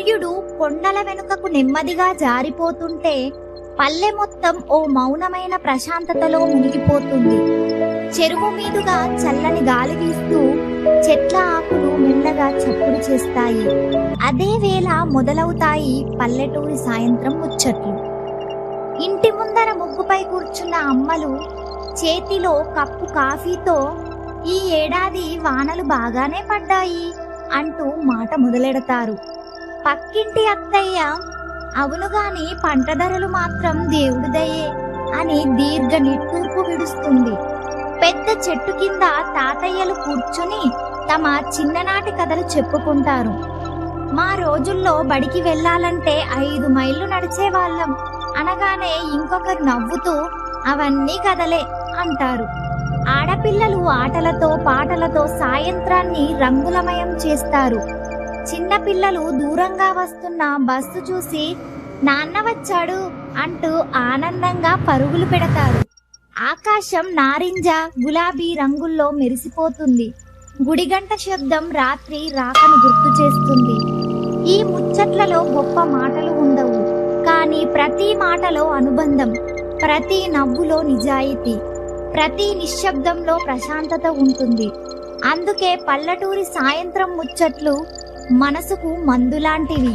సూర్యుడు కొండల వెనుకకు నెమ్మదిగా జారిపోతుంటే పల్లె మొత్తం ఓ మౌనమైన ప్రశాంతతలో మునిగిపోతుంది. చెరువు మీదుగా చల్లని గాలి వీస్తూ చెట్ల ఆకులు మెల్లగా చప్పుడు చేస్తాయి. అదే వేళ మొదలవుతాయి పల్లెటూరి సాయంత్రం ముచ్చట్లు. ఇంటి ముందర ముగ్గుపై కూర్చున్న అమ్మలు చేతిలో కప్పు కాఫీతో ఈ ఏడాది వానలు బాగానే పడ్డాయి అంటూ మాట మొదలెడతారు. పక్కింటి అత్తయ్య అవునుగాని పంట ధరలు మాత్రం దేవుడిదయే అని దీర్ఘ నిట్టూర్పు విడుస్తుంది. పెద్ద చెట్టు కింద తాతయ్యలు కూర్చుని తమ చిన్ననాటి కథలు చెప్పుకుంటారు. మా రోజుల్లో బడికి వెళ్ళాలంటే 5 మైళ్ళు నడిచేవాళ్ళం అనగానే ఇంకొకరు నవ్వుతూ అవన్నీ కథలే అంటారు. ఆడపిల్లలు ఆటలతో పాటలతో సాయంత్రాన్ని రంగులమయం చేస్తారు. చిన్నపిల్లలు దూరంగా వస్తున్న బస్సు చూసి నాన్న వచ్చాడు అంటూ ఆనందంగా పరుగులు పెడతారు. ఆకాశం నారింజ గులాబీ రంగుల్లో మెరిసిపోతుంది. గుడిగంట శబ్దం రాత్రి రాకను గుర్తు చేస్తుంది. ఈ ముచ్చట్లలో గొప్ప మాటలు ఉండవు, కానీ ప్రతి మాటలో అనుబంధం, ప్రతి నవ్వులో నిజాయితీ, ప్రతి నిశ్శబ్దంలో ప్రశాంతత ఉంటుంది. అందుకే పల్లెటూరి సాయంత్రం ముచ్చట్లు మనసుకు మందులాంటివి.